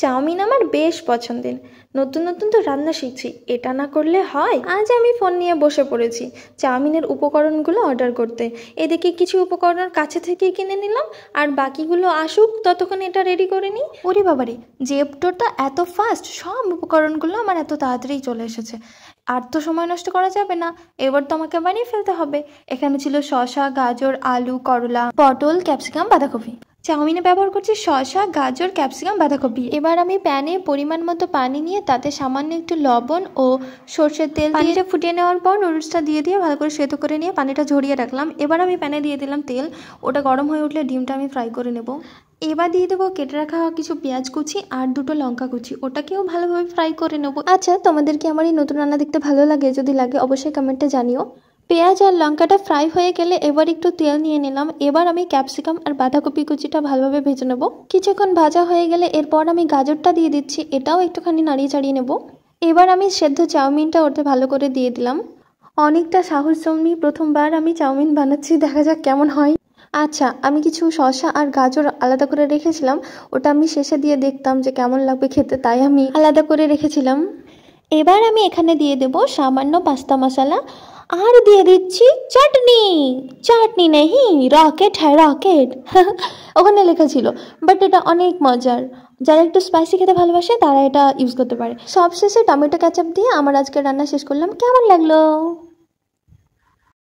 Chowmein আমার বেশ পছন্দের। নতুন নতুন তো রান্না শিখছি, এটা না করলে হয়। আজ আমি ফোন নিয়ে বসে পড়েছি চাউমিনের উপকরণগুলো অর্ডার করতে। এদিকে কিছু উপকরণ কাছে থেকেই কিনে নিলাম, আর বাকিগুলো আসুক ততক্ষণ এটা রেডি করে নিই। ওরে বাবারে, জেপটোটা এত ফাস্ট, সব উপকরণগুলো আমার এত তাড়াতাড়ি চলে এসেছে। আর তো সময় নষ্ট করা যাবে না, এবার তো আমাকে বানিয়ে ফেলতে হবে। এখানে ছিল শসা, গাজর, আলু, করলা, পটল, ক্যাপসিকাম, বাঁধাকপি। চাউমিনে ব্যবহার করছি শসা, গাজর, ক্যাপসিকাম, বাঁধাকপি। এবার আমি প্যানে পরিমাণ মতো পানি নিয়ে তাতে সামান্য একটু লবণ ও সর্ষের তেল দিয়ে ফুটিয়ে নেওয়ার পর নুডলসটা দিয়ে ভালো করে সেদ্ধ করে নিয়ে পানিটা ঝরিয়ে রাখলাম। এবার আমি প্যানে দিয়ে দিলাম তেল। ওটা গরম হয়ে উঠলে ডিমটা আমি ফ্রাই করে নেব। এবার দিয়ে দেবো কেটে রাখা কিছু পেঁয়াজ কুচি আর দুটো লঙ্কা কুচি, ওটাকেও ভালোভাবে ফ্রাই করে নেবো। আচ্ছা, তোমাদের কি আমার এই নতুন রান্না দেখতে ভালো লাগে? যদি লাগে অবশ্যই কমেন্টে জানিও। পেঁয়াজ আর লঙ্কাটা ফ্রাই হয়ে গেলে এবার একটু তেল নিয়ে নিলাম। এবার আমি ক্যাপসিকাম আর বাঁধাকপি কুচিটা ভালোভাবে ভেজে নেব। কিছুক্ষণ ভাজা হয়ে গেলে এরপর আমি গাজরটা দিয়ে দিচ্ছি, এটাও একটুখানি নাড়িয়ে চাড়িয়ে নেব। এবার আমি সেদ্ধ চাউমিনটা ওতে ভালো করে দিয়ে দিলাম। অনেকটা সাহস জমি, প্রথমবার আমি চাউমিন বানাচ্ছি, দেখা যাক কেমন হয়। আচ্ছা, আমি কিছু শসা আর গাজর আলাদা করে রেখেছিলাম, ওটা আমি শেষে দিয়ে দেখতাম যে কেমন লাগবে খেতে, তাই আমি আলাদা করে রেখেছিলাম। এবার আমি এখানে দিয়ে দেব সামান্য পাস্তা মশলা, আর দিয়ে দিচ্ছি চাটনি। চাটনি নেই, রকেট হ্যাঁ রকেট। ওখানে লেখা ছিল, বাট এটা অনেক মজার। যারা একটু স্পাইসি খেতে ভালোবাসে তারা এটা ইউজ করতে পারে। সবশেষে টমেটো কেচাপ দিয়ে আমার আজকে রান্না শেষ করলাম। কেমন লাগলো?